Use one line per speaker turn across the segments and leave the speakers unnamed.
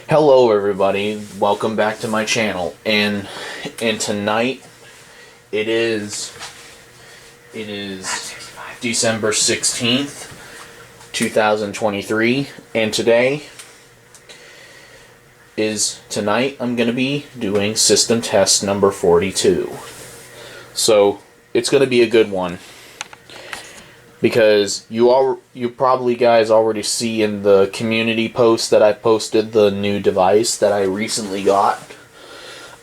Hello everybody, welcome back to my channel, and tonight it is December 16th, 2023, and tonight I'm going to be doing system test number 42. So it's going to be a good one, because you probably guys already see in the community post that I posted the new device that I recently got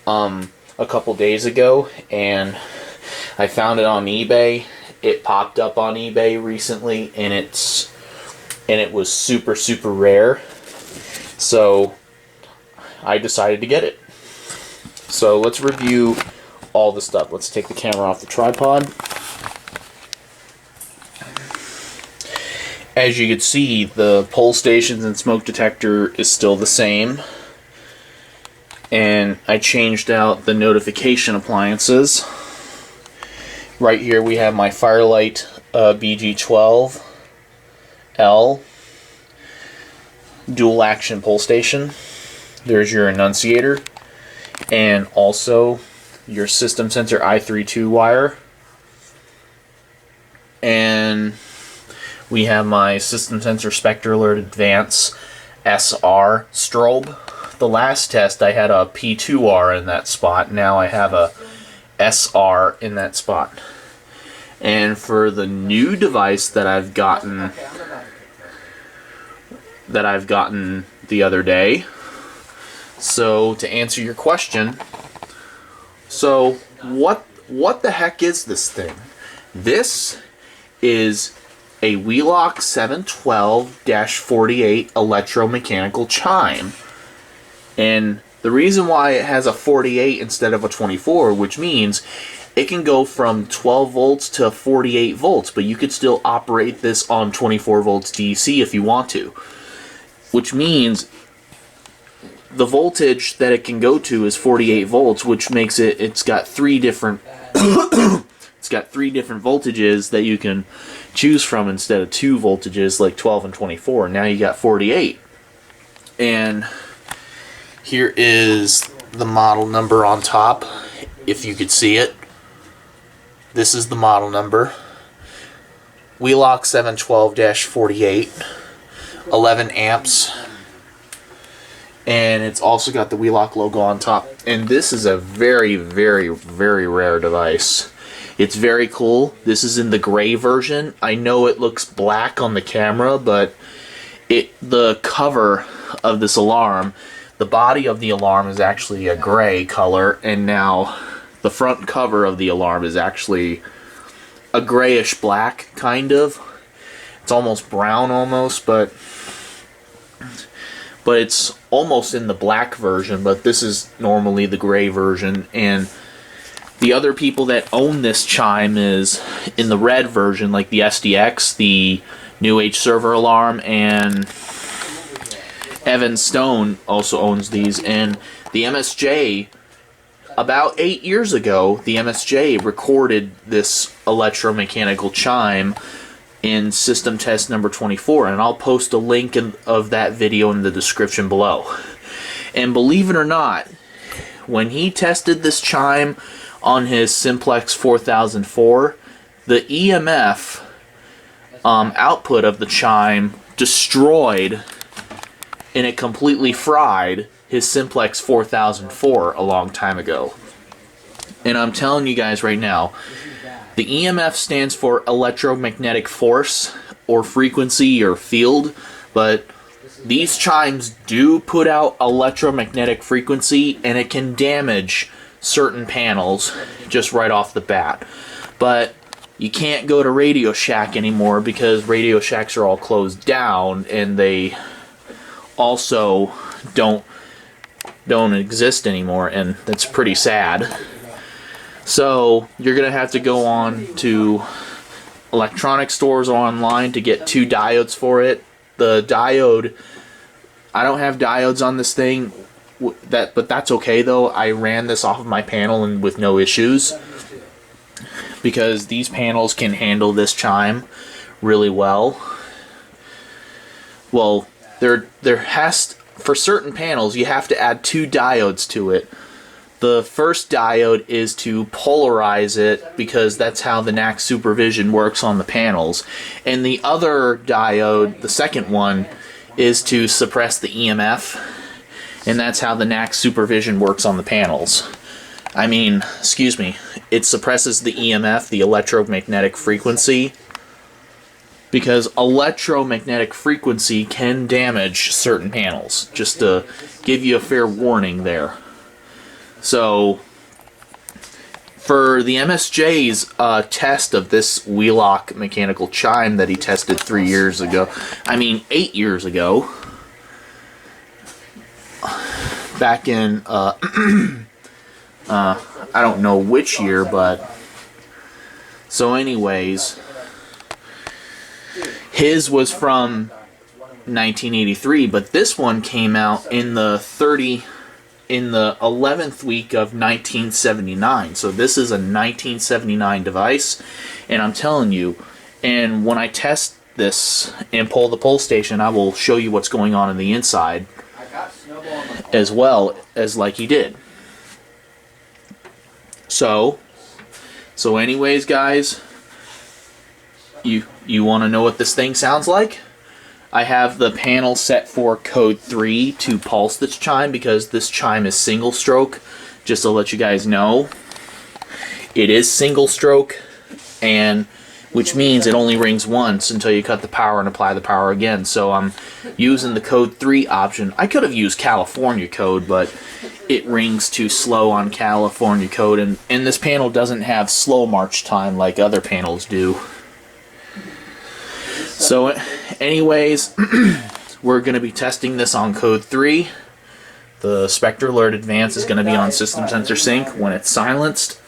a couple days ago, and I found it on eBay. It popped up on eBay recently, and it was super rare, so I decided to get it. So let's review all the stuff. Let's take the camera off the tripod. As you can see, the pull stations and smoke detector is still the same. And I changed out the notification appliances. Right here we have my Firelight BG12L dual action pull station. There's your annunciator. And also your system sensor i32 wire. And we have my System Sensor Spectre Alert Advance SR strobe. The last test I had a P2R in that spot. Now I have a SR in that spot. And for the new device that I've gotten the other day, so to answer your question, so what the heck is this thing? This is a Wheelock 712-48 electromechanical chime. And the reason why it has a 48 instead of a 24, which means it can go from 12 volts to 48 volts, but you could still operate this on 24 volts DC if you want to. Which means the voltage that it can go to is 48 volts, which makes it's got three different voltages that you can choose from instead of two voltages like 12 and 24. Now you got 48. And here is the model number on top, if you could see it. This is the model number. Wheelock 712-48, 11 amps. And it's also got the Wheelock logo on top. And this is a very rare device. It's very cool. This is in the gray version. I know it looks black on the camera, but the cover of this alarm, the body of the alarm is actually a gray color, and now the front cover of the alarm is actually a grayish black, kind of. It's almost brown almost, but it's almost in the black version, but this is normally the gray version. And the other people that own this chime is in the red version, like the SDX, the New Age server alarm, and Evan Stone also owns these. And the MSJ, about 8 years ago, the MSJ recorded this electromechanical chime in system test number 24, and I'll post a link of that video in the description below. And believe it or not, when he tested this chime on his Simplex 4004, the EMF output of the chime destroyed, and it completely fried his Simplex 4004 a long time ago. And I'm telling you guys right now, the EMF stands for electromagnetic force or frequency or field, but these chimes do put out electromagnetic frequency, and it can damage certain panels just right off the bat. But you can't go to Radio Shack anymore because Radio Shacks are all closed down, and they also don't exist anymore, and that's pretty sad. So you're gonna have to go on to electronic stores or online to get two diodes for it. The diode, I don't have diodes on this thing, but that's okay though. I ran this off of my panel and with no issues, because these panels can handle this chime really well. Well, there has for certain panels, you have to add 2 diodes to it. The first diode is to polarize it because that's how the NAC supervision works on the panels. And the other diode, the second one, is to suppress the EMF. And that's how the NAC supervision works on the panels. I mean, excuse me, it suppresses the EMF, the electromagnetic frequency, because electromagnetic frequency can damage certain panels. Just to give you a fair warning there. So, for the MSJ's test of this Wheelock mechanical chime that he tested 8 years ago, back in, I don't know which year, but, so anyways, his was from 1983, but this one came out in the 11th week of 1979. So this is a 1979 device, and I'm telling you, and when I test this and pull the pull station, I will show you what's going on in the inside as well as like he did. So anyways, guys, you want to know what this thing sounds like? I have the panel set for code 3 to pulse this chime because this chime is single stroke. Just to let you guys know, it is single stroke, and which means it only rings once until you cut the power and apply the power again. So I'm using the code 3 option. I could have used California code, but it rings too slow on California code, and this panel doesn't have slow march time like other panels do. So anyways, we're going to be testing this on code 3. The Spectre Alert Advance is going to be on System Sensor Sync when it's silenced.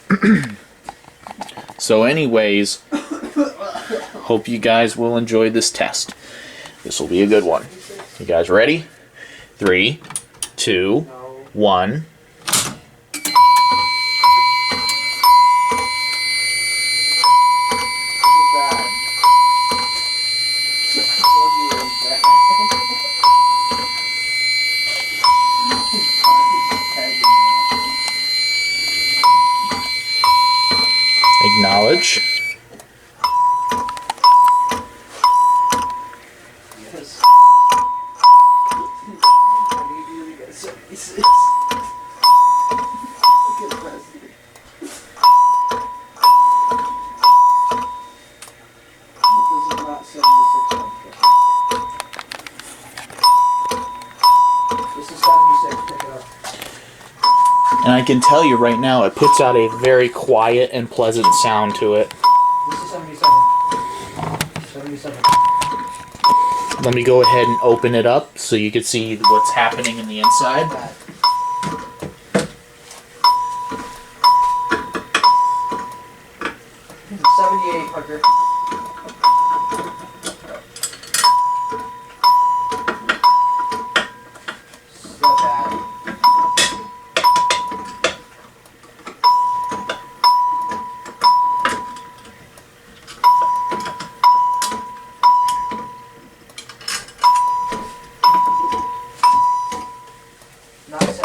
So anyways, hope you guys will enjoy this test. This will be a good one. You guys ready? 3, 2, 1. Acknowledge. And I can tell you right now, it puts out a very quiet and pleasant sound to it.
This is 77. 77.
Let me go ahead and open it up so you can see what's happening in the inside.
This is 78, Parker. Not bad. Not 79.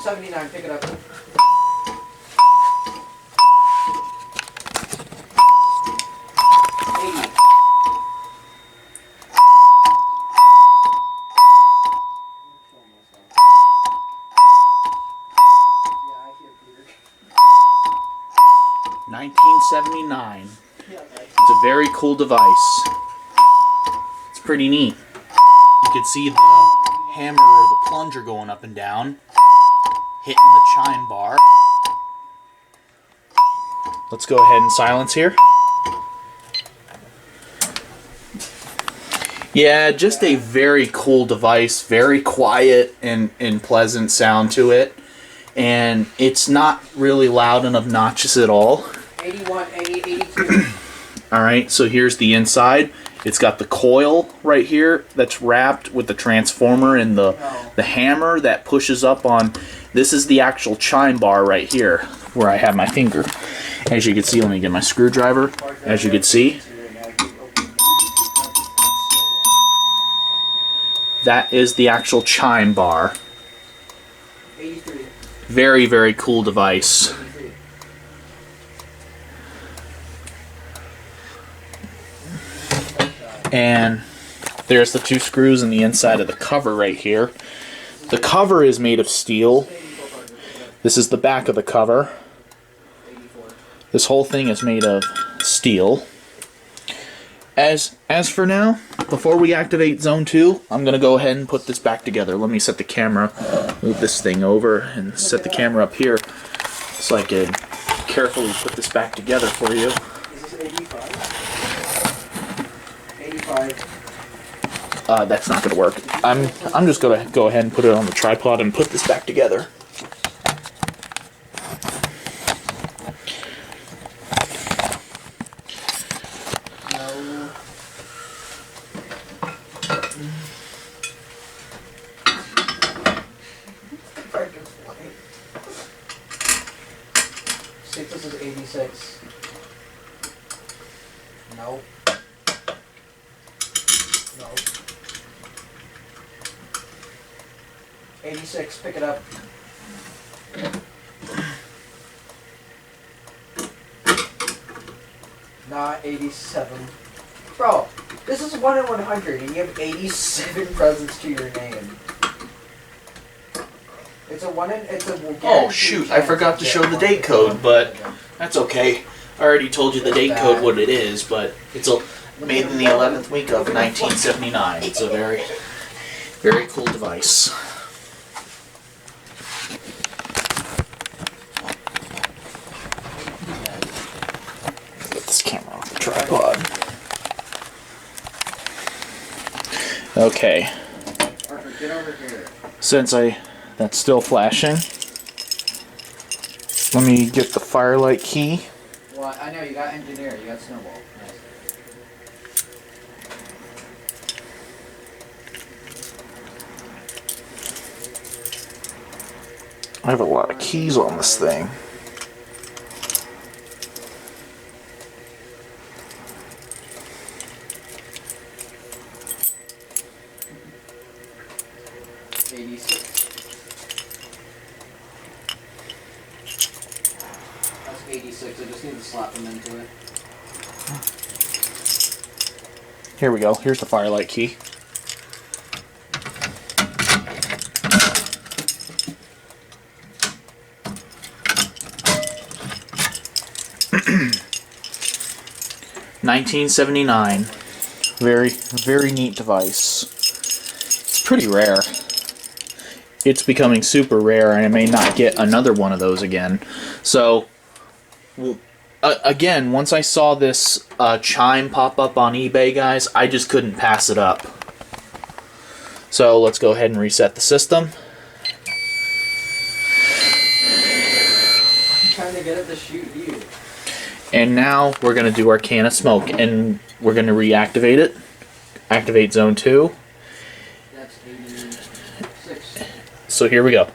79, pick it up. 80. Yeah, I hear Peter.
1979.
Yeah,
It's a very cool device. It's pretty neat. You can see the hammer or the plunger going up and down, hitting the chime bar. Let's go ahead and silence here. Yeah, just a very cool device, very quiet and pleasant sound to it. And it's not really loud and obnoxious at all.
81, 82.
Alright, so here's the inside. It's got the coil right here that's wrapped with the transformer and the hammer that pushes up on. This is the actual chime bar right here where I have my finger. As you can see, let me get my screwdriver. As you can see, That is the actual chime bar.
83.
Very, very cool device.
83.
And there's the 2 screws in the inside of the cover right here. The cover is made of steel. This is the back of the cover.
84.
This whole thing is made of steel. As for now, before we activate Zone 2, I'm going to go ahead and put this back together. Let me set the camera, move this thing over, and set the camera up here so I can carefully put this back together for you.
Is this 85? 85.
That's not going to work. I'm just going to go ahead and put it on the tripod and put this back together.
No. Six, this is 86. No. No. 86, pick it up. Not 87. Bro, this is 1 in 100 and you have 87 presents to your name. It's a 1 in, it's a
Oh shoot, I forgot to show the date code, but that's okay. I already told you the date code what it is, but it's made in the 11th week of 1979. It's a very, very cool device. Get this camera off the tripod. Okay.
Arthur, get over here.
Since that's still flashing, let me get the firelight key.
Well, I know, you got engineer, you got snowball. Nice.
I have a lot of keys on this thing.
That's 86, I just need to slap them into it.
Here we go. Here's the firelight key. $1979. Very, very neat device. It's pretty rare. It's becoming super rare, and I may not get another one of those again. So, again, once I saw this Chime pop up on eBay, guys, I just couldn't pass it up. So let's go ahead and reset the system.
I'm trying to get it to shoot you.
And now we're going to do our can of smoke, and we're going to reactivate it. Activate Zone 2.
That's 86.
So here we go.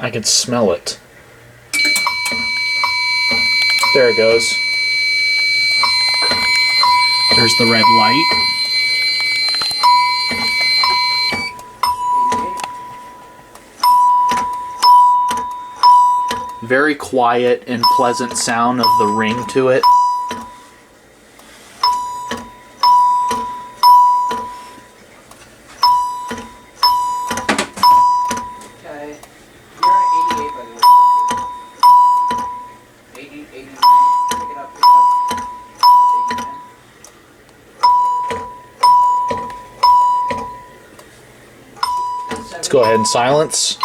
I can smell it. There it goes. There's the red light. Very quiet and pleasant sound of the ring to it.
Okay. You're at 88 by the way. 80, 89. Pick it up, pick it up. That's 89.
Let's go ahead and silence.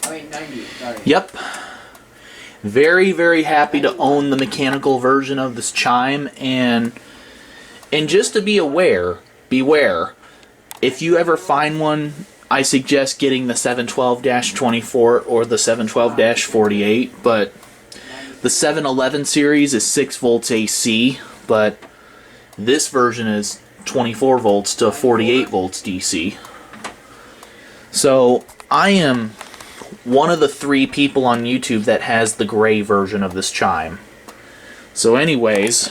I mean 90, sorry.
Yep. Very, very happy to own the mechanical version of this Chime, and just to beware, if you ever find one, I suggest getting the 712-24 or the 712-48, but the 711 series is 6 volts AC, but This version is 24 volts to 48 volts DC. So I am one of the 3 people on YouTube that has the gray version of this chime. So anyways,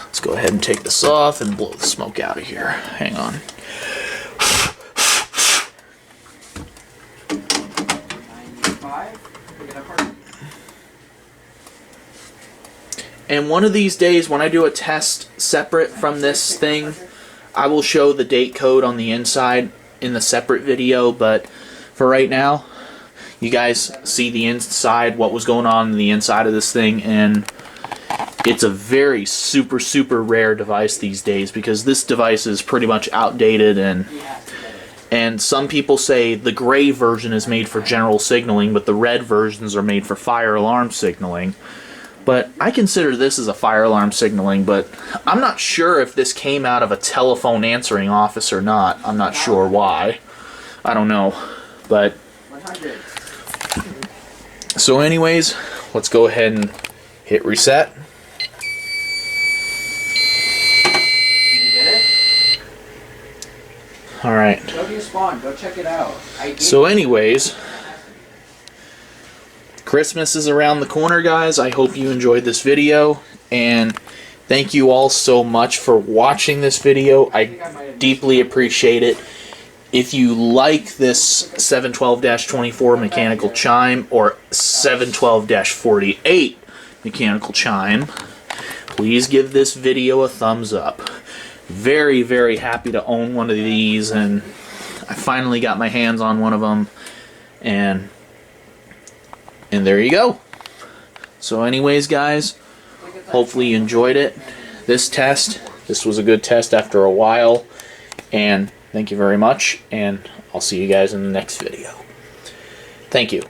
let's go ahead and take this off and blow the smoke out of here. Hang on. And one of these days, when I do a test separate from this thing, I will show the date code on the inside in the separate video, but for right now, you guys see the inside, what was going on in the inside of this thing, and it's a very super, super rare device these days because this device is pretty much outdated, and some people say the gray version is made for general signaling, but the red versions are made for fire alarm signaling. But I consider this as a fire alarm signaling, but I'm not sure if this came out of a telephone answering office or not. I'm not sure why. I don't know. But
100.
So anyways, let's go ahead and hit reset.
Did you get it?
Alright.
Go to your spawn. Go check it out.
So anyways, Christmas is around the corner, guys. I hope you enjoyed this video, and thank you all so much for watching this video. I deeply appreciate it. If you like this 712-24 mechanical chime or 712-48 mechanical chime, please give this video a thumbs up. Very, very happy to own one of these, and I finally got my hands on one of them, and there you go. So anyways, guys, hopefully you enjoyed it. This was a good test after a while, and thank you very much, and I'll see you guys in the next video. Thank you.